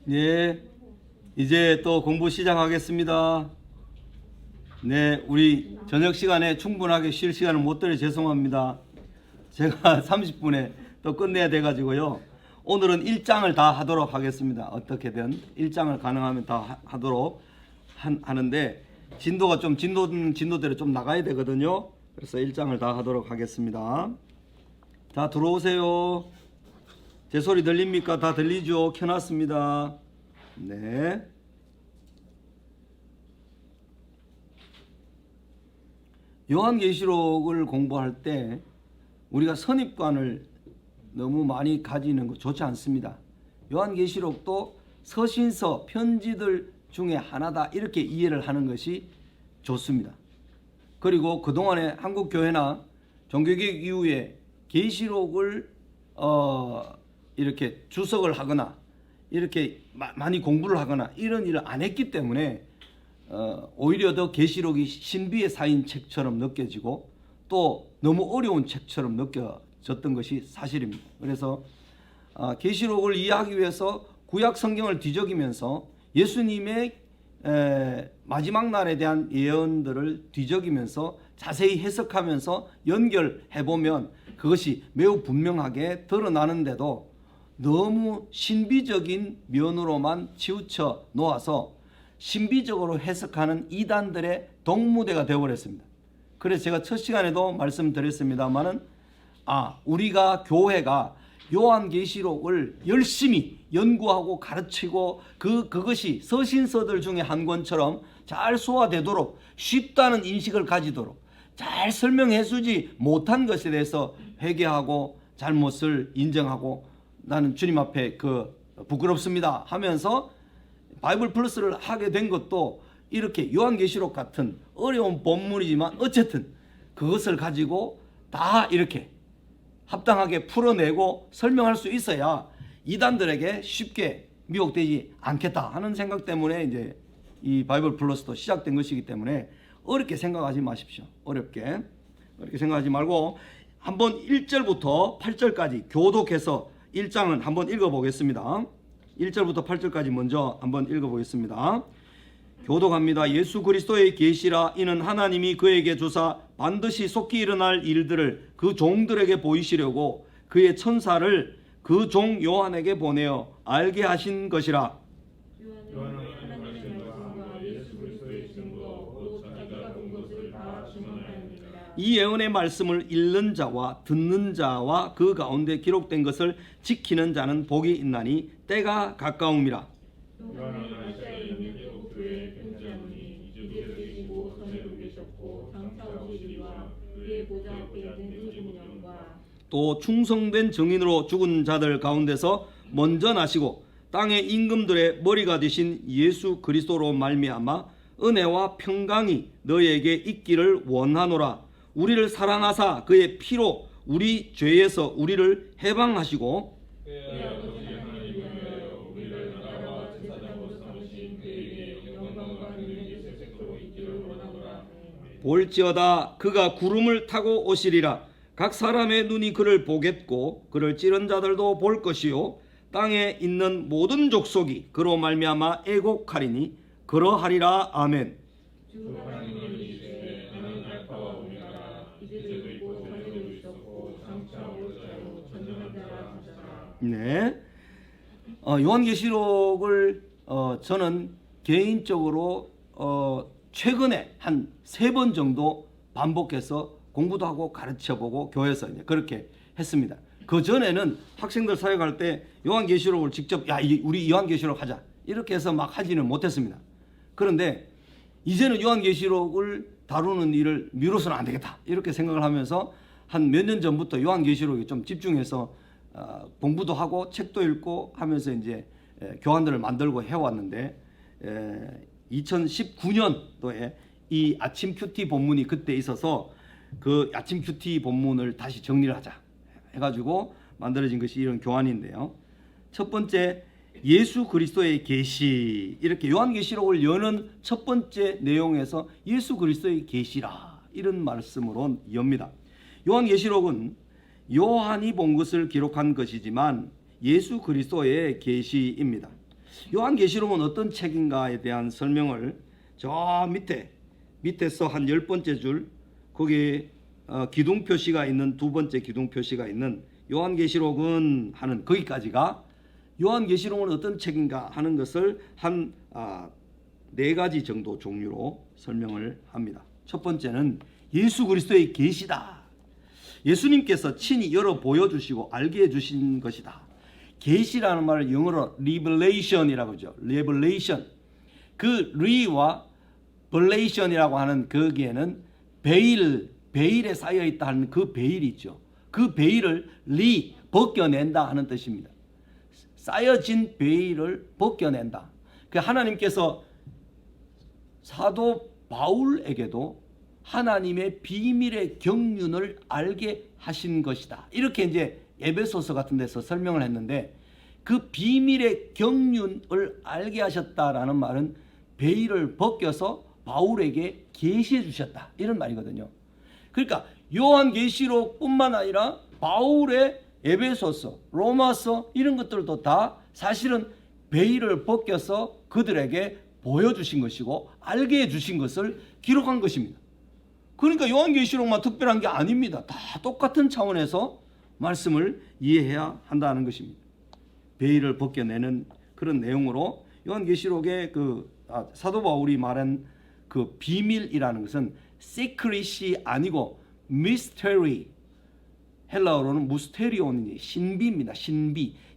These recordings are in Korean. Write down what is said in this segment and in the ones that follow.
네, 이제 또 공부 시작하겠습니다. 네, 우리 저녁 시간에 충분하게 쉴 시간을 못 드려 죄송합니다. 제가 30분에 또 끝내야 돼가지고요. 오늘은 1장을 다 하도록 하겠습니다. 어떻게든 1장을 가능하면 다 하도록 하는데 진도가 좀 진도대로 좀 나가야 되거든요. 그래서 1장을 다 하도록 하겠습니다. 다 들어오세요. 제 소리 들립니까? 다 들리죠? 켜놨습니다. 네. 요한계시록을 공부할 때 우리가 선입관을 너무 많이 가지는 거 좋지 않습니다. 요한계시록도 서신서, 편지들 중에 하나다 이렇게 이해를 하는 것이 좋습니다. 그리고 그동안에 한국교회나 종교개혁 이후에 계시록을 이렇게 주석을 하거나 이렇게 많이 공부를 하거나 이런 일을 안 했기 때문에 오히려 더 계시록이 신비에 쌓인 책처럼 느껴지고 또 너무 어려운 책처럼 느껴졌던 것이 사실입니다. 그래서 계시록을 이해하기 위해서 구약 성경을 뒤적이면서 예수님의 마지막 날에 대한 예언들을 뒤적이면서 자세히 해석하면서 연결해보면 그것이 매우 분명하게 드러나는데도 너무 신비적인 면으로만 치우쳐 놓아서 신비적으로 해석하는 이단들의 동무대가 되어버렸습니다. 그래서 제가 첫 시간에도 말씀드렸습니다마는 우리가 교회가 요한계시록을 열심히 연구하고 가르치고 그것이 서신서들 중에 한 권처럼 잘 소화되도록 쉽다는 인식을 가지도록 잘 설명해주지 못한 것에 대해서 회개하고 잘못을 인정하고 나는 주님 앞에 부끄럽습니다 하면서 바이블 플러스를 하게 된 것도 이렇게 요한계시록 같은 어려운 본문이지만 어쨌든 그것을 가지고 다 이렇게 합당하게 풀어내고 설명할 수 있어야 이단들에게 쉽게 미혹되지 않겠다 하는 생각 때문에 이제 이 바이블 플러스도 시작된 것이기 때문에 어렵게 생각하지 마십시오. 어렵게 생각하지 말고 한번 1절부터 8절까지 교독해서 1장은 한번 읽어보겠습니다. 1절부터 8절까지 먼저 한번 읽어보겠습니다. 교독합니다. 예수 그리스도의 계시라. 이는 하나님이 그에게 주사 반드시 속히 일어날 일들을 그 종들에게 보이시려고 그의 천사를 그 종 요한에게 보내어 알게 하신 것이라. 이 예언의 말씀을 읽는 자와 듣는 자와 그 가운데 기록된 것을 지키는 자는 복이 있나니 때가 가까움이라. 또 충성된 증인으로 죽은 자들 가운데서 먼저 나시고 땅의 임금들의 머리가 되신 예수 그리스도로 말미암아 은혜와 평강이 너희에게 있기를 원하노라. 우리를 사랑하사 그의 피로 우리 죄에서 우리를 해방하시고 볼지어다 그가 구름을 타고 오시리라. 각 사람의 눈이 그를 보겠고 그를 찌른 자들도 볼 것이요 땅에 있는 모든 족속이 그로 말미암아 애곡하리니 그러하리라. 아멘. 네. 요한계시록을 저는 개인적으로 최근에 한 3번 정도 반복해서 공부도 하고 가르쳐보고 교회에서 이제 그렇게 했습니다. 그 전에는 학생들 사역할 때 요한계시록을 직접 우리 요한계시록 하자 이렇게 해서 막 하지는 못했습니다. 그런데 이제는 요한계시록을 다루는 일을 미뤄서는 안 되겠다 이렇게 생각을 하면서 한 몇 년 전부터 요한계시록에 좀 집중해서 공부도 하고 책도 읽고 하면서 이제 교환들을 만들고 해왔는데 2019년도에 이 아침 큐티 본문이 그때 있어서 그 아침 큐티 본문을 다시 정리를 하자 해가지고 만들어진 것이 이런 교환인데요. 첫 번째 예수 그리스도의 계시, 이렇게 요한계시록을 여는 첫 번째 내용에서 예수 그리스도의 계시라 이런 말씀으로 엽니다. 요한계시록은 요한이 본 것을 기록한 것이지만 예수 그리스도의 계시입니다. 요한계시록은 어떤 책인가에 대한 설명을 저 밑에서 한 10번째 줄 거기에 기둥 표시가 있는 두 번째 기둥 표시가 있는 요한계시록은 하는 거기까지가 요한계시록은 어떤 책인가 하는 것을 한 네 가지 정도 종류로 설명을 합니다. 첫 번째는 예수 그리스도의 계시다. 예수님께서 친히 열어 보여주시고 알게 해주신 것이다. 계시라는 말을 영어로 revelation이라고 하죠. revelation. 그 re와 velation 하는 거기에는 베일에 쌓여 있다 하는 그 베일이 있죠. 그 베일을 벗겨낸다 하는 뜻입니다. 쌓여진 베일을 벗겨낸다. 그 하나님께서 사도 바울에게도 하나님의 비밀의 경륜을 알게 하신 것이다. 이렇게 이제 에베소서 같은 데서 설명을 했는데 그 비밀의 경륜을 알게 하셨다라는 말은 베일을 벗겨서 바울에게 계시해 주셨다. 이런 말이거든요. 그러니까 요한계시록뿐만 아니라 바울의 에베소서, 로마서 이런 것들도 다 사실은 베일을 벗겨서 그들에게 보여주신 것이고 알게 해주신 것을 기록한 것입니다. 그러니까 요한계시록만 특별한 게 아닙니다. 다 똑같은 차원에서 말씀을 이해해야 한다는 것입니다. 베일을 벗겨내는 그런 내용으로 요한계시록의 사도 바울이 말한 그 비밀이라는 것은 secret이 아니고 mystery, 헬라어로는 무스테리온이 신비입니다.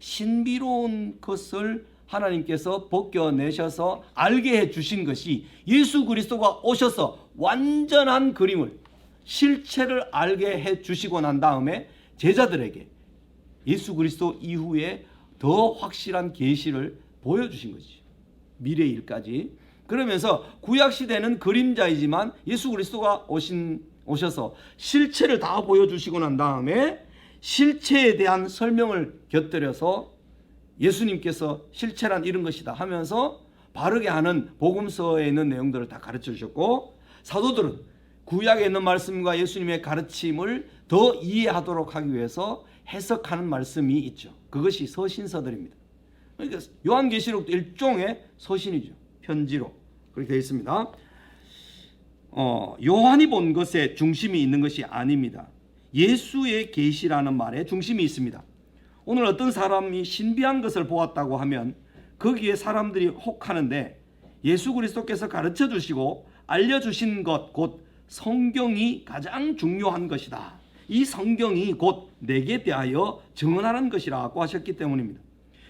신비로운 것을 하나님께서 벗겨내셔서 알게 해주신 것이 예수 그리스도가 오셔서 완전한 그림을 실체를 알게 해주시고 난 다음에 제자들에게 예수 그리스도 이후에 더 확실한 계시를 보여주신 것이죠. 미래의 일까지. 그러면서 구약시대는 그림자이지만 예수 그리스도가 오셔서 실체를 다 보여주시고 난 다음에 실체에 대한 설명을 곁들여서 예수님께서 실체란 이런 것이다 하면서 바르게 하는 복음서에 있는 내용들을 다 가르쳐 주셨고, 사도들은 구약에 있는 말씀과 예수님의 가르침을 더 이해하도록 하기 위해서 해석하는 말씀이 있죠. 그것이 서신서들입니다. 그러니까 요한계시록도 일종의 서신이죠. 편지로 그렇게 되어 있습니다. 요한이 본 것에 중심이 있는 것이 아닙니다. 예수의 계시라는 말에 중심이 있습니다. 오늘 어떤 사람이 신비한 것을 보았다고 하면 거기에 사람들이 혹하는데 예수 그리스도께서 가르쳐 주시고 알려주신 것 곧 성경이 가장 중요한 것이다. 이 성경이 곧 내게 대하여 증언하는 것이라고 하셨기 때문입니다.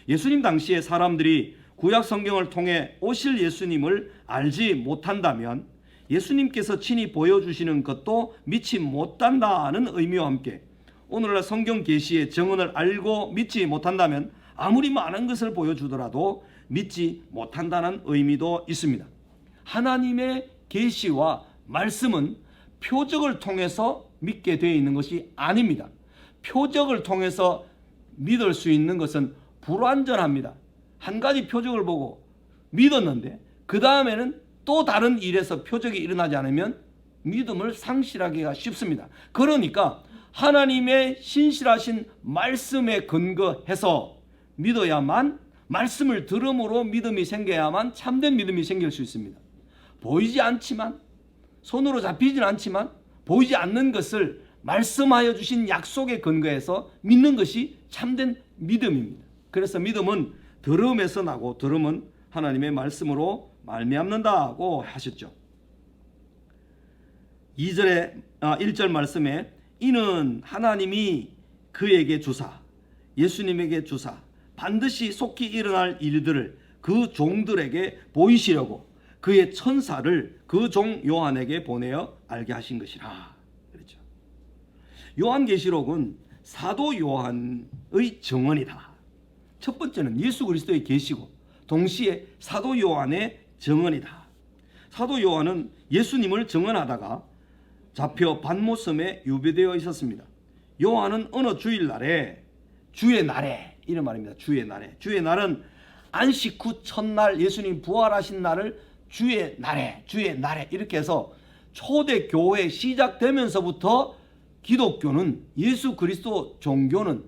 예수님 당시에 사람들이 구약 성경을 통해 오실 예수님을 알지 못한다면 예수님께서 친히 보여주시는 것도 믿지 못한다는 의미와 함께 오늘날 성경 계시의 정언을 알고 믿지 못한다면 아무리 많은 것을 보여주더라도 믿지 못한다는 의미도 있습니다. 하나님의 계시와 말씀은 표적을 통해서 믿게 되어 있는 것이 아닙니다. 표적을 통해서 믿을 수 있는 것은 불완전합니다. 한 가지 표적을 보고 믿었는데 그 다음에는 또 다른 일에서 표적이 일어나지 않으면 믿음을 상실하기가 쉽습니다. 그러니까 하나님의 신실하신 말씀에 근거해서 믿어야만, 말씀을 들음으로 믿음이 생겨야만 참된 믿음이 생길 수 있습니다. 보이지 않지만, 손으로 잡히진 않지만 보이지 않는 것을 말씀하여 주신 약속에 근거해서 믿는 것이 참된 믿음입니다. 그래서 믿음은 들음에서 나고 들음은 하나님의 말씀으로 말미암는다고 하셨죠. 1절 말씀에 이는 하나님이 그에게 주사, 예수님에게 주사 반드시 속히 일어날 일들을 그 종들에게 보이시려고 그의 천사를 그 종 요한에게 보내어 알게 하신 것이라. 그렇죠. 요한계시록은 사도 요한의 증언이다. 첫 번째는 예수 그리스도의 계시고 동시에 사도 요한의 증언이다. 사도 요한은 예수님을 증언하다가 잡혀 반모섬에 유배되어 있었습니다. 요한은 어느 주일날에, 주의 날에, 이런 말입니다. 주의 날은 안식 후 첫날 예수님 부활하신 날을 주의 날에 이렇게 해서 초대교회 시작되면서부터 기독교는, 예수 그리스도 종교는,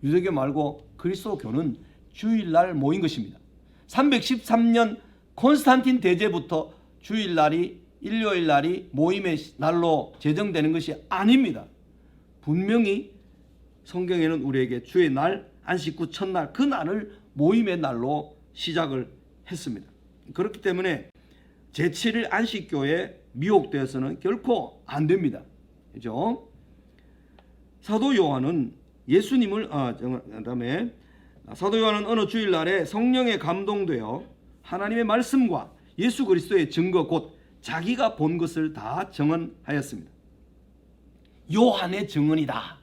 유대교 말고 그리스도교는 주일날 모인 것입니다. 313년 콘스탄틴 대제부터 주일날이 일요일날이 모임의 날로 제정되는 것이 아닙니다. 분명히 성경에는 우리에게 주의 날, 안식구 첫날 그 날을 모임의 날로 시작을 했습니다. 그렇기 때문에 제7일 안식교에 미혹되어서는 결코 안 됩니다. 그죠? 사도 요한은 그다음에 사도 요한은 어느 주일날에 성령에 감동되어 하나님의 말씀과 예수 그리스도의 증거 곧 자기가 본 것을 다 증언하였습니다. 요한의 증언이다.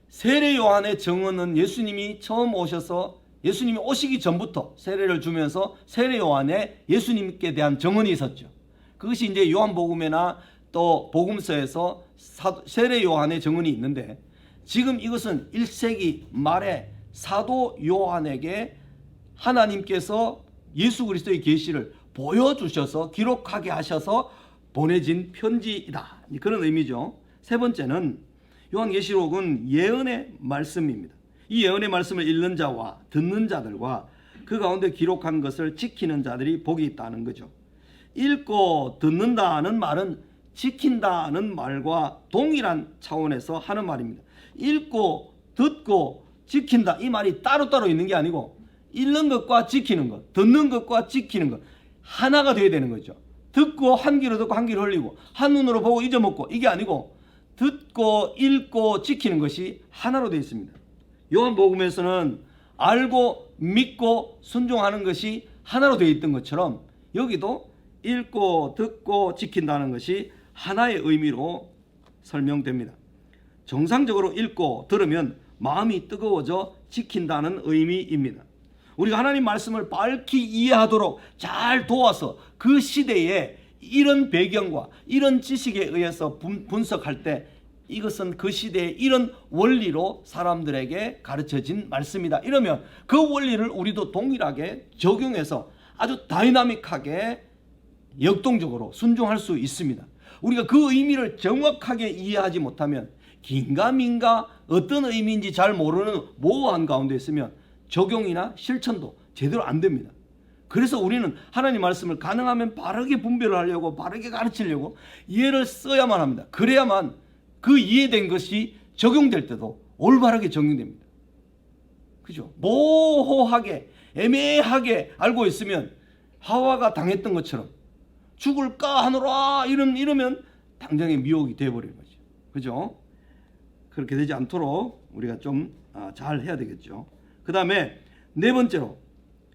세례 요한의 증언은 예수님이 처음 오셔서 예수님이 오시기 전부터 세례를 주면서 세례 요한에 예수님께 대한 증언이 있었죠. 그것이 이제 요한복음에나 또 복음서에서 세례 요한의 증언이 있는데, 지금 이것은 1세기 말에 사도 요한에게 하나님께서 예수 그리스도의 계시를 보여주셔서 기록하게 하셔서 보내진 편지이다. 그런 의미죠. 세 번째는 요한계시록은 예언의 말씀입니다. 이 예언의 말씀을 읽는 자와 듣는 자들과 그 가운데 기록한 것을 지키는 자들이 복이 있다는 거죠. 읽고 듣는다는 말은 지킨다는 말과 동일한 차원에서 하는 말입니다. 읽고 듣고 지킨다, 이 말이 따로따로 있는 게 아니고 읽는 것과 지키는 것, 듣는 것과 지키는 것 하나가 되어야 되는 거죠. 듣고 한 귀로 듣고 한 귀로 흘리고 한 눈으로 보고 잊어먹고, 이게 아니고 듣고 읽고 지키는 것이 하나로 되어 있습니다. 요한복음에서는 알고 믿고 순종하는 것이 하나로 되어 있던 것처럼 여기도 읽고 듣고 지킨다는 것이 하나의 의미로 설명됩니다. 정상적으로 읽고 들으면 마음이 뜨거워져 지킨다는 의미입니다. 우리가 하나님 말씀을 밝히 이해하도록 잘 도와서 그 시대에 이런 배경과 이런 지식에 의해서 분석할 때 이것은 그 시대의 이런 원리로 사람들에게 가르쳐진 말씀이다. 이러면 그 원리를 우리도 동일하게 적용해서 아주 다이나믹하게 역동적으로 순종할 수 있습니다. 우리가 그 의미를 정확하게 이해하지 못하면 긴가민가 어떤 의미인지 잘 모르는 모호한 가운데 있으면 적용이나 실천도 제대로 안 됩니다. 그래서 우리는 하나님 말씀을 가능하면 바르게 분별을 하려고, 바르게 가르치려고 이해를 써야만 합니다. 그래야만 그 이해된 것이 적용될 때도 올바르게 적용됩니다. 그죠? 모호하게 애매하게 알고 있으면 하와가 당했던 것처럼 죽을까 하노라 이러면 당장의 미혹이 되어버리는 거죠. 그죠? 그렇게 되지 않도록 우리가 좀 잘 해야 되겠죠. 그 다음에 네 번째로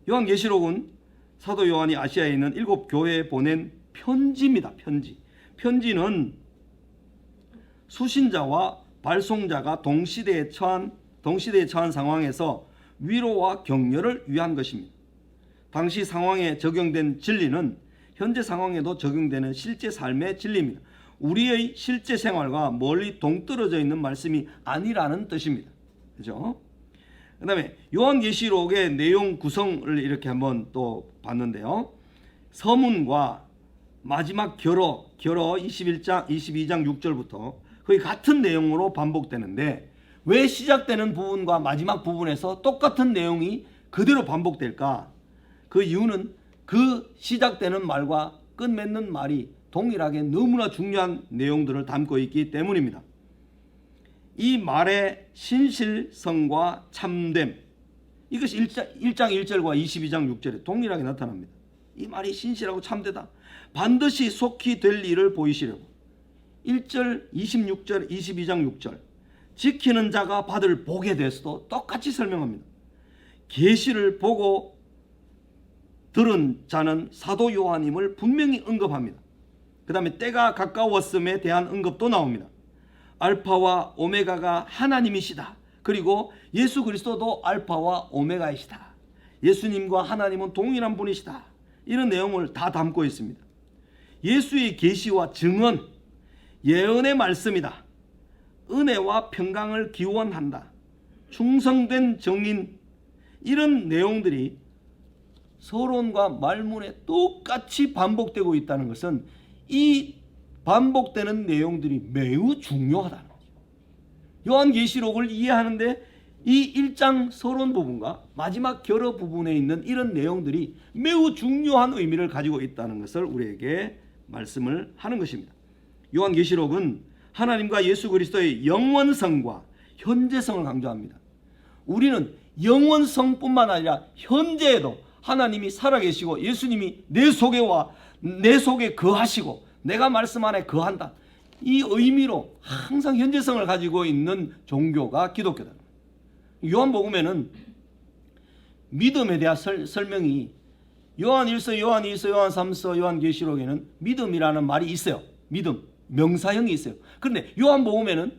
요한계시록은 사도 요한이 아시아에 있는 7 교회에 보낸 편지입니다. 편지는 수신자와 발송자가 동시대에 처한 상황에서 위로와 격려를 위한 것입니다. 당시 상황에 적용된 진리는 현재 상황에도 적용되는 실제 삶의 진리입니다. 우리의 실제 생활과 멀리 동떨어져 있는 말씀이 아니라는 뜻입니다. 그죠? 그 다음에 요한계시록의 내용 구성을 이렇게 한번 또 봤는데요. 서문과 마지막 결어 22장 6절부터 거의 같은 내용으로 반복되는데, 왜 시작되는 부분과 마지막 부분에서 똑같은 내용이 그대로 반복될까? 그 이유는 그 시작되는 말과 끝맺는 말이 동일하게 너무나 중요한 내용들을 담고 있기 때문입니다. 이 말의 신실성과 참됨, 이것이 1장 1절과 22장 6절에 동일하게 나타납니다. 이 말이 신실하고 참되다, 반드시 속히 될 일을 보이시려고. 1절 26절 22장 6절 지키는 자가 받을 복에 대해서도 똑같이 설명합니다. 계시를 보고 들은 자는 사도 요한임을 분명히 언급합니다. 그 다음에 때가 가까웠음에 대한 언급도 나옵니다. 알파와 오메가가 하나님이시다. 그리고 예수 그리스도도 알파와 오메가이시다. 예수님과 하나님은 동일한 분이시다. 이런 내용을 다 담고 있습니다. 예수의 계시와 증언, 예언의 말씀이다. 은혜와 평강을 기원한다. 충성된 정인, 이런 내용들이 서론과 말문에 똑같이 반복되고 있다는 것은 이 반복되는 내용들이 매우 중요하다는 거죠. 요한계시록을 이해하는데 이 1장 서론 부분과 마지막 결어 부분에 있는 이런 내용들이 매우 중요한 의미를 가지고 있다는 것을 우리에게 말씀을 하는 것입니다. 요한계시록은 하나님과 예수 그리스도의 영원성과 현재성을 강조합니다. 우리는 영원성뿐만 아니라 현재에도 하나님이 살아계시고 예수님이 내 속에 거하시고 내가 말씀 안에 거한다. 이 의미로 항상 현재성을 가지고 있는 종교가 기독교다. 요한복음에는 믿음에 대한 설명이 요한 1서, 요한 2서, 요한 3서, 요한계시록에는 믿음이라는 말이 있어요. 믿음, 명사형이 있어요. 그런데 요한복음에는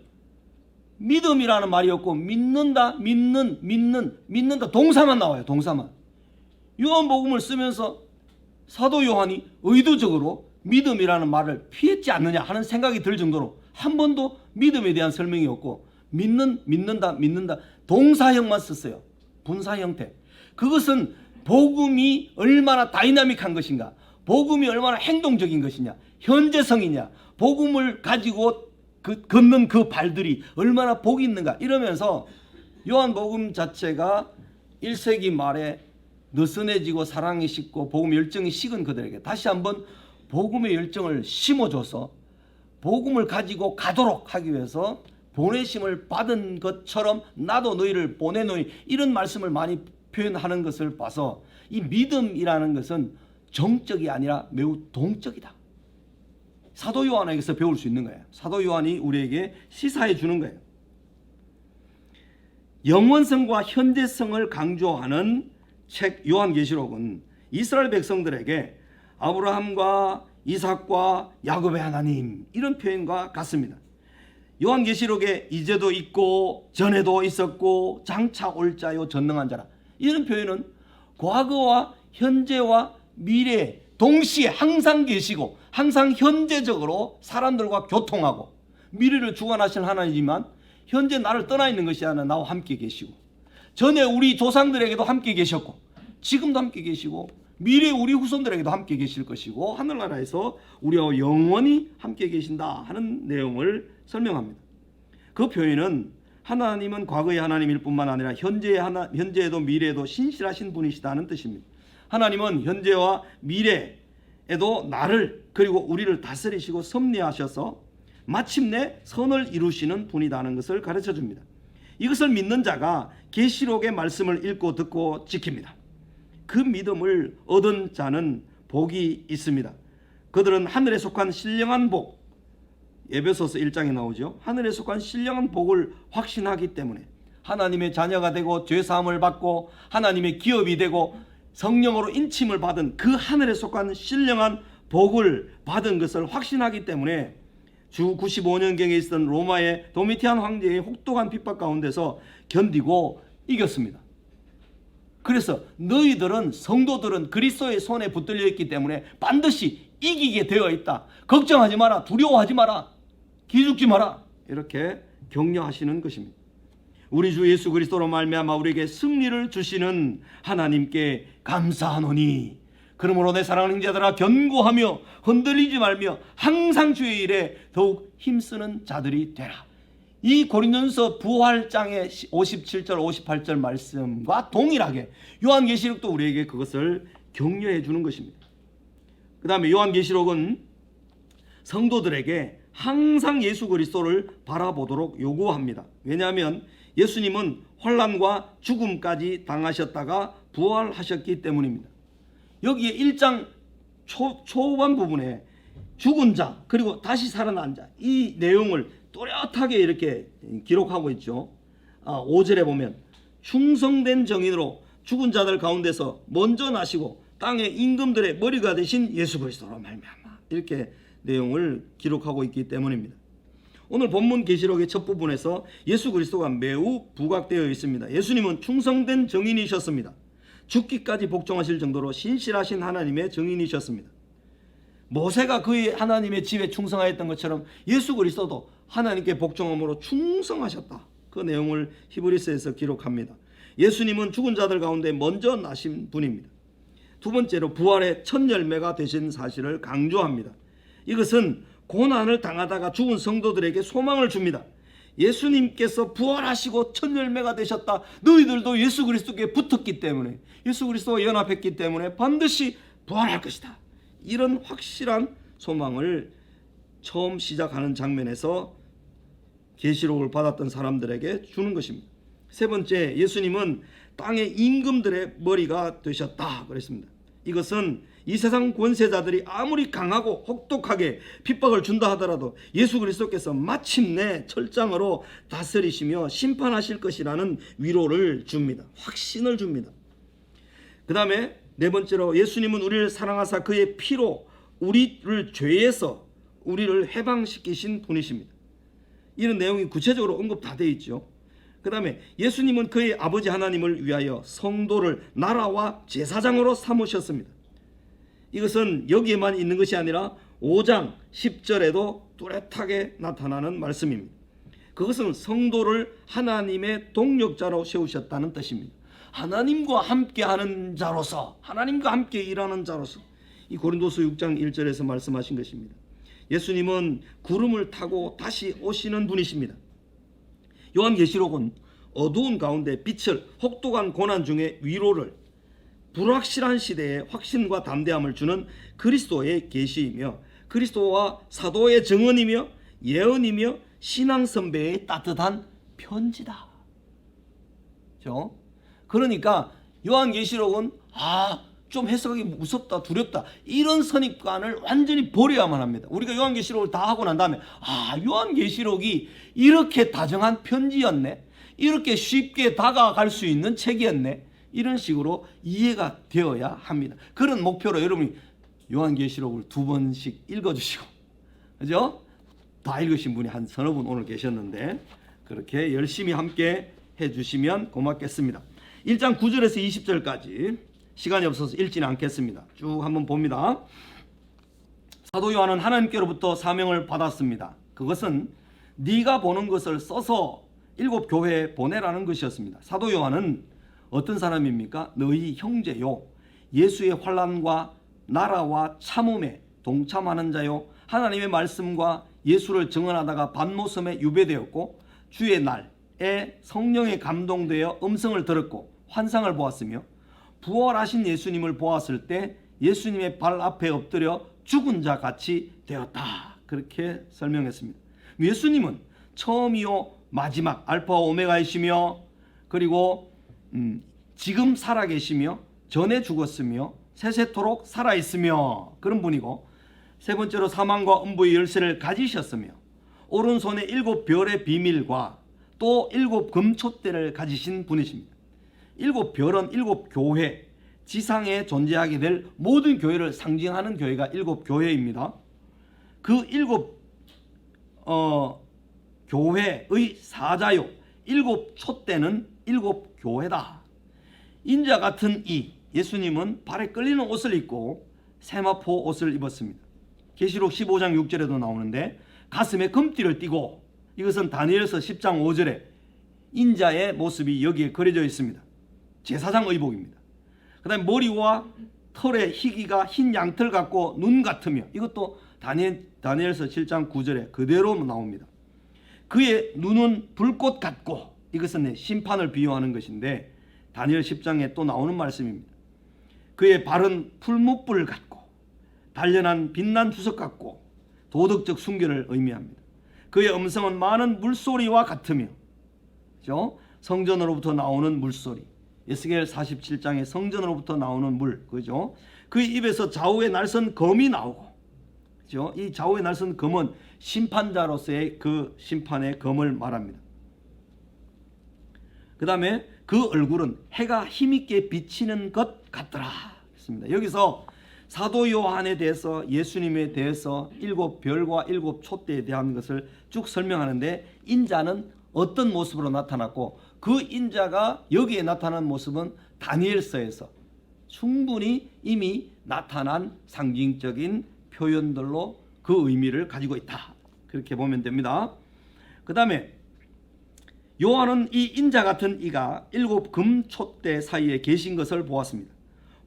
믿음이라는 말이 없고 믿는다, 믿는다 동사만 나와요. 동사만. 요한복음을 쓰면서 사도 요한이 의도적으로 믿음이라는 말을 피했지 않느냐 하는 생각이 들 정도로 한 번도 믿음에 대한 설명이 없고 믿는다 동사형만 썼어요. 분사 형태. 그것은 복음이 얼마나 다이나믹한 것인가, 복음이 얼마나 행동적인 것이냐, 현재성이냐, 복음을 가지고 걷는 그 발들이 얼마나 복이 있는가 이러면서 요한복음 자체가 1세기 말에 느슨해지고 사랑이 식고 복음 열정이 식은 그들에게 다시 한번 복음의 열정을 심어줘서 복음을 가지고 가도록 하기 위해서 보내심을 받은 것처럼 나도 너희를 보내노니 이런 말씀을 많이 표현하는 것을 봐서 이 믿음이라는 것은 정적이 아니라 매우 동적이다. 사도 요한에게서 배울 수 있는 거예요. 사도 요한이 우리에게 시사해 주는 거예요. 영원성과 현재성을 강조하는 책 요한계시록은 이스라엘 백성들에게 아브라함과 이삭과 야곱의 하나님 이런 표현과 같습니다. 요한계시록에 이제도 있고 전에도 있었고 장차 올 자요 전능한 자라 이런 표현은 과거와 현재와 미래 동시에 항상 계시고 항상 현재적으로 사람들과 교통하고 미래를 주관하실 하나님이지만 현재 나를 떠나 있는 것이 아니라 나와 함께 계시고 전에 우리 조상들에게도 함께 계셨고 지금도 함께 계시고 미래 우리 후손들에게도 함께 계실 것이고 하늘나라에서 우리와 영원히 함께 계신다 하는 내용을 설명합니다. 그 표현은 하나님은 과거의 하나님일 뿐만 아니라 현재에도 미래에도 신실하신 분이시다는 뜻입니다. 하나님은 현재와 미래에도 나를 그리고 우리를 다스리시고 섭리하셔서 마침내 선을 이루시는 분이라는 것을 가르쳐 줍니다. 이것을 믿는 자가 계시록의 말씀을 읽고 듣고 지킵니다. 그 믿음을 얻은 자는 복이 있습니다. 그들은 하늘에 속한 신령한 복, 에베소서 1장에 나오죠. 하늘에 속한 신령한 복을 확신하기 때문에 하나님의 자녀가 되고 죄사함을 받고 하나님의 기업이 되고 성령으로 인침을 받은 그 하늘에 속한 신령한 복을 받은 것을 확신하기 때문에 주 95년경에 있었던 로마의 도미티안 황제의 혹독한 핍박 가운데서 견디고 이겼습니다. 그래서 너희들은 성도들은 그리스도의 손에 붙들려 있기 때문에 반드시 이기게 되어 있다. 걱정하지 마라. 두려워하지 마라. 기죽지 마라. 이렇게 격려하시는 것입니다. 우리 주 예수 그리스도로 말미암아 우리에게 승리를 주시는 하나님께 감사하노니 그러므로 내 사랑하는 형제들아 견고하며 흔들리지 말며 항상 주의 일에 더욱 힘쓰는 자들이 되라. 이 고린도전서 부활장의 57절 58절 말씀과 동일하게 요한계시록도 우리에게 그것을 격려해 주는 것입니다. 그 다음에 요한계시록은 성도들에게 항상 예수 그리스도를 바라보도록 요구합니다. 왜냐하면 예수님은 환난과 죽음까지 당하셨다가 부활하셨기 때문입니다. 여기에 1장 초반 부분에 죽은 자 그리고 다시 살아난 자 이 내용을 또렷하게 이렇게 기록하고 있죠. 5절에 보면 충성된 정인으로 죽은 자들 가운데서 먼저 나시고 땅의 임금들의 머리가 되신 예수 그리스도로 말미암아 이렇게 내용을 기록하고 있기 때문입니다. 오늘 본문 계시록의 첫 부분에서 예수 그리스도가 매우 부각되어 있습니다. 예수님은 충성된 정인이셨습니다. 죽기까지 복종하실 정도로 신실하신 하나님의 정인이셨습니다. 모세가 그의 하나님의 집에 충성하였던 것처럼 예수 그리스도도 하나님께 복종함으로 충성하셨다. 그 내용을 히브리서에서 기록합니다. 예수님은 죽은 자들 가운데 먼저 나신 분입니다. 두 번째로 부활의 첫 열매가 되신 사실을 강조합니다. 이것은 고난을 당하다가 죽은 성도들에게 소망을 줍니다. 예수님께서 부활하시고 첫 열매가 되셨다. 너희들도 예수 그리스도께 붙었기 때문에, 예수 그리스도와 연합했기 때문에 반드시 부활할 것이다. 이런 확실한 소망을 처음 시작하는 장면에서 계시록을 받았던 사람들에게 주는 것입니다. 세 번째, 예수님은 땅의 임금들의 머리가 되셨다 그랬습니다. 이것은 이 세상 권세자들이 아무리 강하고 혹독하게 핍박을 준다 하더라도 예수 그리스도께서 마침내 철장으로 다스리시며 심판하실 것이라는 위로를 줍니다. 확신을 줍니다. 그 다음에 네 번째로, 예수님은 우리를 사랑하사 그의 피로 우리를 죄에서 우리를 해방시키신 분이십니다. 이런 내용이 구체적으로 언급 다 되어 있죠. 그 다음에 예수님은 그의 아버지 하나님을 위하여 성도를 나라와 제사장으로 삼으셨습니다. 이것은 여기에만 있는 것이 아니라 5장 10절에도 뚜렷하게 나타나는 말씀입니다. 그것은 성도를 하나님의 동력자로 세우셨다는 뜻입니다. 하나님과 함께하는 자로서, 하나님과 함께 일하는 자로서, 이 고린도서 6장 1절에서 말씀하신 것입니다. 예수님은 구름을 타고 다시 오시는 분이십니다. 요한계시록은 어두운 가운데 빛을, 혹독한 고난 중에 위로를, 불확실한 시대에 확신과 담대함을 주는 그리스도의 계시이며, 그리스도와 사도의 증언이며 예언이며 신앙 선배의 따뜻한 편지다. 그렇죠? 그러니까 요한계시록은 좀 해석하기 무섭다, 두렵다, 이런 선입관을 완전히 버려야만 합니다. 우리가 요한계시록을 다 하고 난 다음에 요한계시록이 이렇게 다정한 편지였네, 이렇게 쉽게 다가갈 수 있는 책이었네, 이런 식으로 이해가 되어야 합니다. 그런 목표로 여러분이 요한계시록을 2번씩 읽어주시고, 그죠? 다 읽으신 분이 한 서너 분 오늘 계셨는데 그렇게 열심히 함께 해주시면 고맙겠습니다. 1장 9절에서 20절까지 시간이 없어서 읽지는 않겠습니다. 쭉 한번 봅니다. 사도 요한은 하나님께로부터 사명을 받았습니다. 그것은 네가 보는 것을 써서 7 교회에 보내라는 것이었습니다. 사도 요한은 어떤 사람입니까? 너희 형제요, 예수의 환난과 나라와 참음에 동참하는 자요, 하나님의 말씀과 예수를 증언하다가 반모섬에 유배되었고 주의 날에 성령에 감동되어 음성을 들었고 환상을 보았으며 부활하신 예수님을 보았을 때 예수님의 발 앞에 엎드려 죽은 자 같이 되었다. 그렇게 설명했습니다. 예수님은 처음이요 마지막 알파와 오메가이시며, 그리고 지금 살아계시며 전에 죽었으며 세세토록 살아있으며 그런 분이고, 세 번째로 사망과 음부의 열쇠를 가지셨으며 오른손에 7 별의 비밀과 또 7 금촛대를 가지신 분이십니다. 7 별은 7 교회, 지상에 존재하게 될 모든 교회를 상징하는 교회가 7 교회입니다. 그 7 교회의 사자요, 7 촛대는 7 교회다. 인자 같은 이 예수님은 발에 끌리는 옷을 입고 세마포 옷을 입었습니다. 계시록 15장 6절에도 나오는데 가슴에 금띠를 띠고, 이것은 다니엘서 10장 5절에 인자의 모습이 여기에 그려져 있습니다. 제사장 의복입니다. 그 다음에 머리와 털의 희기가 흰 양털 같고 눈 같으며, 이것도 다니엘서 7장 9절에 그대로 나옵니다. 그의 눈은 불꽃 같고, 이것은 심판을 비유하는 것인데 다니엘 10장에 또 나오는 말씀입니다. 그의 발은 풀무불 같고 단련한 빛난 주석 같고 도덕적 순결을 의미합니다. 그의 음성은 많은 물소리와 같으며, 그렇죠? 성전으로부터 나오는 물소리, 에스겔 47장에 성전으로부터 나오는 물, 그죠? 그의 입에서 좌우에 날선 검이 나오고, 그죠? 이 좌우에 날선 검은 심판자로서의 그 심판의 검을 말합니다. 그 다음에 그 얼굴은 해가 힘있게 비치는 것 같더라 했습니다. 여기서 사도 요한에 대해서, 예수님에 대해서 7 별과 7 촛대에 대한 것을 쭉 설명하는데, 인자는 어떤 모습으로 나타났고 그 인자가 여기에 나타난 모습은 다니엘서에서 충분히 이미 나타난 상징적인 표현들로 그 의미를 가지고 있다. 그렇게 보면 됩니다. 그 다음에 요한은 이 인자 같은 이가 7 금촛대 사이에 계신 것을 보았습니다.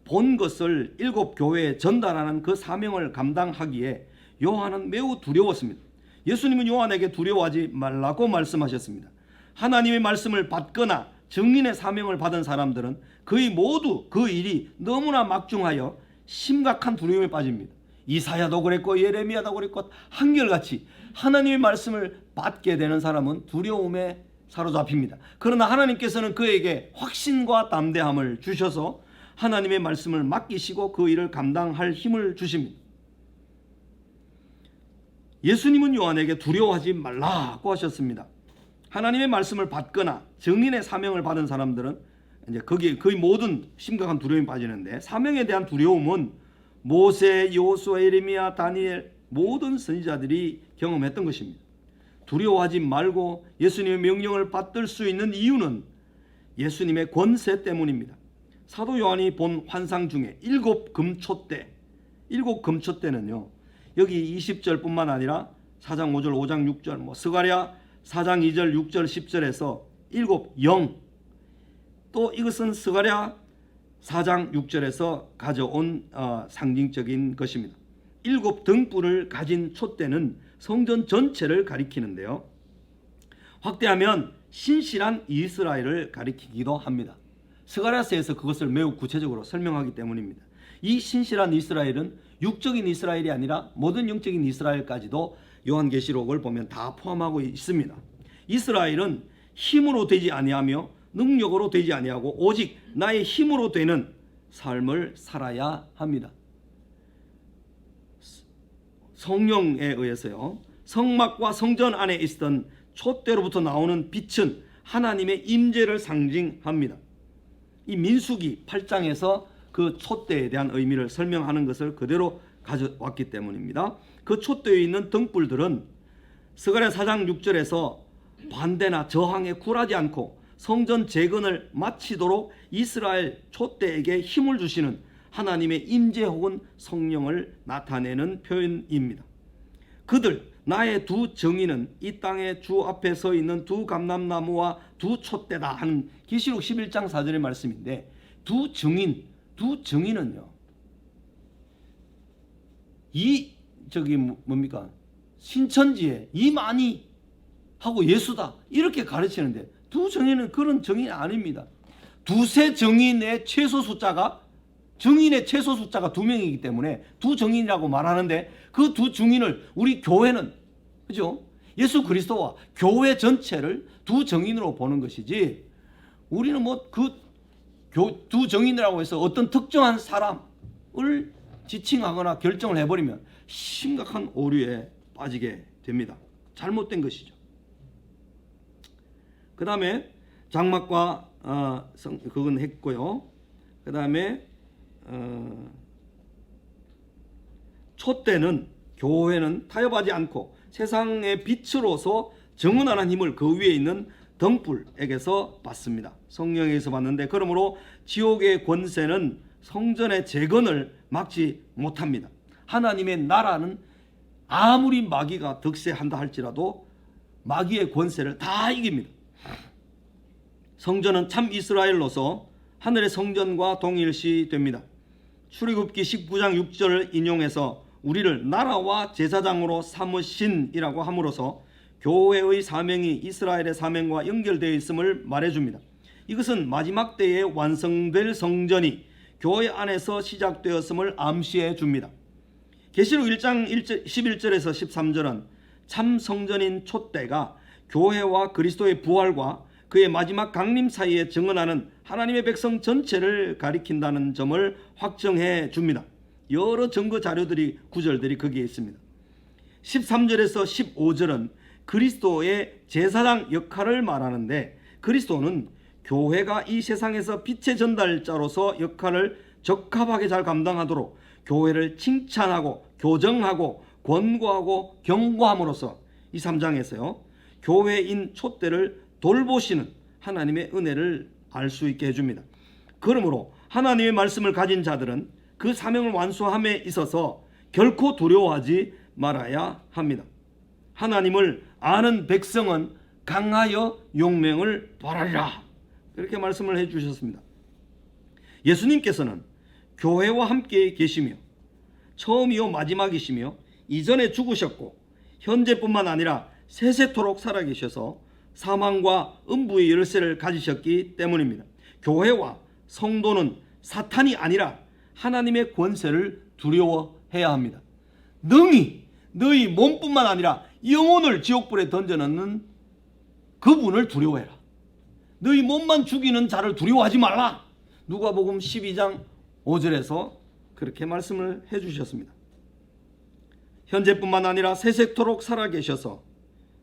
본 것을 7 교회에 전달하는 그 사명을 감당하기에 요한은 매우 두려웠습니다. 예수님은 요한에게 두려워하지 말라고 말씀하셨습니다. 하나님의 말씀을 받거나 증인의 사명을 받은 사람들은 거의 모두 그 일이 너무나 막중하여 심각한 두려움에 빠집니다. 이사야도 그랬고 예레미야도 그랬고 한결같이 하나님의 말씀을 받게 되는 사람은 두려움에 사로잡힙니다. 그러나 하나님께서는 그에게 확신과 담대함을 주셔서 하나님의 말씀을 맡기시고 그 일을 감당할 힘을 주십니다. 예수님은 요한에게 두려워하지 말라고 하셨습니다. 하나님의 말씀을 받거나 증인의 사명을 받은 사람들은 이제 거기에 거의 모든 심각한 두려움이 빠지는데, 사명에 대한 두려움은 모세, 여호수아, 예레미야, 다니엘 모든 선지자들이 경험했던 것입니다. 두려워하지 말고 예수님의 명령을 받들 수 있는 이유는 예수님의 권세 때문입니다. 사도 요한이 본 환상 중에 일곱 금초대는요, 여기 20절뿐만 아니라 4장 5절, 5장 6절, 스가랴 4장 2절, 6절, 10절에서 일곱 영, 또 이것은 스가랴 4장 6절에서 가져온 상징적인 것입니다. 일곱 등불을 가진 촛대는 성전 전체를 가리키는데요, 확대하면 신실한 이스라엘을 가리키기도 합니다. 스가랴서에서 그것을 매우 구체적으로 설명하기 때문입니다. 이 신실한 이스라엘은 육적인 이스라엘이 아니라 모든 영적인 이스라엘까지도 요한계시록을 보면 다 포함하고 있습니다. 이스라엘은 힘으로 되지 아니하며 능력으로 되지 아니하고 오직 나의 힘으로 되는 삶을 살아야 합니다. 성령에 의해서요, 성막과 성전 안에 있었던 촛대로부터 나오는 빛은 하나님의 임재를 상징합니다. 이 민수기 8장에서 그 촛대에 대한 의미를 설명하는 것을 그대로 가져왔기 때문입니다. 그 촛대에 있는 등불들은 스가랴 4장 6절에서 반대나 저항에 굴하지 않고 성전 재건을 마치도록 이스라엘 촛대에게 힘을 주시는 하나님의 임재 혹은 성령을 나타내는 표현입니다. 그들 나의 두 정의는 이 땅에 주 앞에 서 있는 두 감람나무와 두 촛대다 하는 계시록 11장 4절의 말씀인데, 두 정의는요, 뭡니까? 신천지에 이만희 하고 예수다 이렇게 가르치는데, 두 정의는 그런 정의 아닙니다. 두세 정인의 최소 숫자가 정인의 최소 숫자가 2명이기 때문에 두 정인이라고 말하는데, 그 두 정인을 우리 교회는, 그죠? 예수 그리스도와 교회 전체를 두 정인으로 보는 것이지, 우리는 뭐 그 두 정인이라고 해서 어떤 특정한 사람을 지칭하거나 결정을 해버리면 심각한 오류에 빠지게 됩니다. 잘못된 것이죠. 그 다음에 장막과 그건 했고요. 그 다음에 촛대는, 교회는 타협하지 않고 세상의 빛으로서 정은하는 힘을 그 위에 있는 등불에게서 받습니다. 성령에게서 받는데, 그러므로 지옥의 권세는 성전의 재건을 막지 못합니다. 하나님의 나라는 아무리 마귀가 득세한다 할지라도 마귀의 권세를 다 이깁니다. 성전은 참 이스라엘로서 하늘의 성전과 동일시 됩니다. 출애굽기 19장 6절을 인용해서 우리를 나라와 제사장으로 삼으신이라고 함으로써 교회의 사명이 이스라엘의 사명과 연결되어 있음을 말해줍니다. 이것은 마지막 때에 완성될 성전이 교회 안에서 시작되었음을 암시해 줍니다. 계시록 1장 11절에서 13절은 참 성전인 촛대가 교회와 그리스도의 부활과 그의 마지막 강림 사이에 증언하는 하나님의 백성 전체를 가리킨다는 점을 확정해 줍니다. 여러 증거 자료들이, 구절들이 거기에 있습니다. 13절에서 15절은 그리스도의 제사장 역할을 말하는데, 그리스도는 교회가 이 세상에서 빛의 전달자로서 역할을 적합하게 잘 감당하도록 교회를 칭찬하고 교정하고 권고하고 경고함으로써 이 3장에서요, 교회인 촛대를 돌보시는 하나님의 은혜를 알 수 있게 해줍니다. 그러므로 하나님의 말씀을 가진 자들은 그 사명을 완수함에 있어서 결코 두려워하지 말아야 합니다. 하나님을 아는 백성은 강하여 용맹을 바라리라, 그렇게 말씀을 해주셨습니다. 예수님께서는 교회와 함께 계시며 처음이요 마지막이시며 이전에 죽으셨고 현재뿐만 아니라 세세토록 살아계셔서 사망과 음부의 열쇠를 가지셨기 때문입니다. 교회와 성도는 사탄이 아니라 하나님의 권세를 두려워해야 합니다. 능히 너희 몸뿐만 아니라 영혼을 지옥불에 던져넣는 그분을 두려워해라. 너희 몸만 죽이는 자를 두려워하지 말라. 누가복음 12장 5절에서 그렇게 말씀을 해주셨습니다. 현재뿐만 아니라 세세토록 살아계셔서,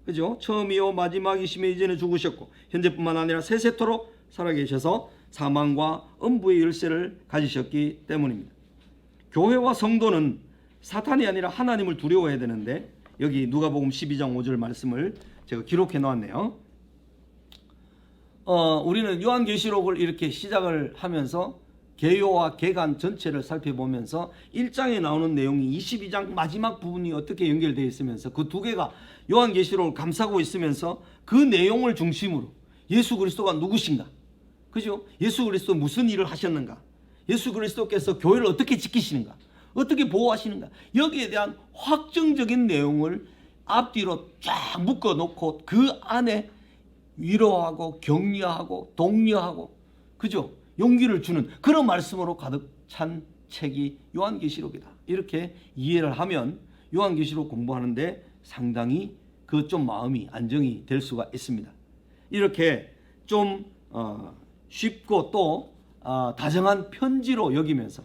그죠? 처음이요 마지막이시며 이전에 죽으셨고 현재뿐만 아니라 세세토록 살아계셔서 사망과 음부의 열쇠를 가지셨기 때문입니다. 교회와 성도는 사탄이 아니라 하나님을 두려워해야 되는데, 여기 누가복음 12장 5절 말씀을 제가 기록해 놓았네요. 우리는 요한계시록을 이렇게 시작을 하면서 개요와 개간 전체를 살펴보면서 1장에 나오는 내용이 22장 마지막 부분이 어떻게 연결되어 있으면서 그 두 개가 요한계시록을 감싸고 있으면서 그 내용을 중심으로 예수 그리스도가 누구신가, 그죠? 예수 그리스도 무슨 일을 하셨는가, 예수 그리스도께서 교회를 어떻게 지키시는가, 어떻게 보호하시는가, 여기에 대한 확정적인 내용을 앞뒤로 쫙 묶어놓고 그 안에 위로하고 격려하고 독려하고, 그죠? 용기를 주는 그런 말씀으로 가득 찬 책이 요한계시록이다. 이렇게 이해를 하면 요한계시록 공부하는데 상당히 그 좀 마음이 안정이 될 수가 있습니다. 이렇게 좀 쉽고 또 다정한 편지로 여기면서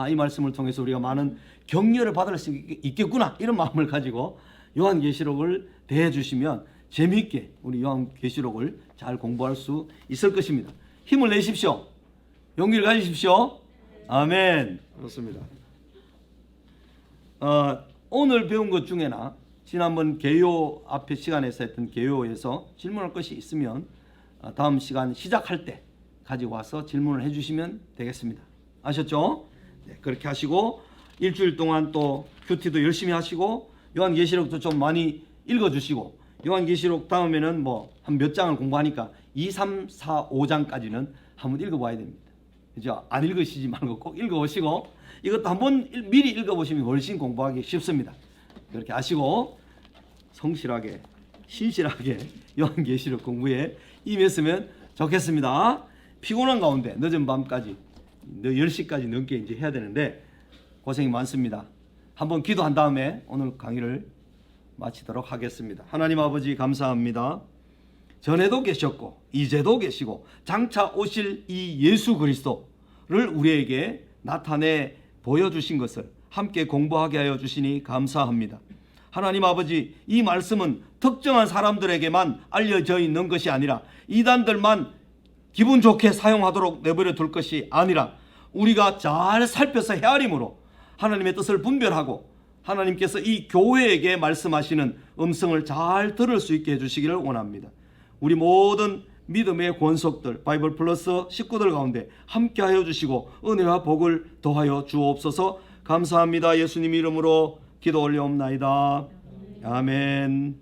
이 말씀을 통해서 우리가 많은 격려를 받을 수 있겠구나, 이런 마음을 가지고 요한계시록을 대해 주시면 재미있게 우리 요한계시록을 잘 공부할 수 있을 것입니다. 힘을 내십시오. 용기를 가지십시오. 아멘. 그렇습니다. 오늘 배운 것 중에나 지난번 개요 앞에 시간에서 했던 개요에서 질문할 것이 있으면 다음 시간 시작할 때 가지고 와서 질문을 해주시면 되겠습니다. 아셨죠? 네, 그렇게 하시고 일주일 동안 또 큐티도 열심히 하시고 요한계시록도 좀 많이 읽어주시고, 요한계시록 다음에는 뭐 한 몇 장을 공부하니까 2, 3, 4, 5장까지는 한번 읽어봐야 됩니다. 그죠? 안 읽으시지 말고 꼭 읽어보시고, 이것도 한번 미리 읽어보시면 훨씬 공부하기 쉽습니다. 그렇게 아시고 성실하게 신실하게 요한계시록 공부에 임했으면 좋겠습니다. 피곤한 가운데 늦은 밤까지 10시까지 넘게 이제 해야 되는데 고생이 많습니다. 한번 기도한 다음에 오늘 강의를 마치도록 하겠습니다. 하나님 아버지 감사합니다. 전에도 계셨고 이제도 계시고 장차 오실 이 예수 그리스도를 우리에게 나타내 보여주신 것을 함께 공부하게 하여 주시니 감사합니다. 하나님 아버지, 이 말씀은 특정한 사람들에게만 알려져 있는 것이 아니라 이단들만 기분 좋게 사용하도록 내버려 둘 것이 아니라 우리가 잘 살펴서 헤아림으로 하나님의 뜻을 분별하고 하나님께서 이 교회에게 말씀하시는 음성을 잘 들을 수 있게 해주시기를 원합니다. 우리 모든 믿음의 권속들 바이블 플러스 식구들 가운데 함께하여 주시고 은혜와 복을 더하여 주옵소서. 감사합니다. 예수님 이름으로 기도 올려옵나이다. 아멘.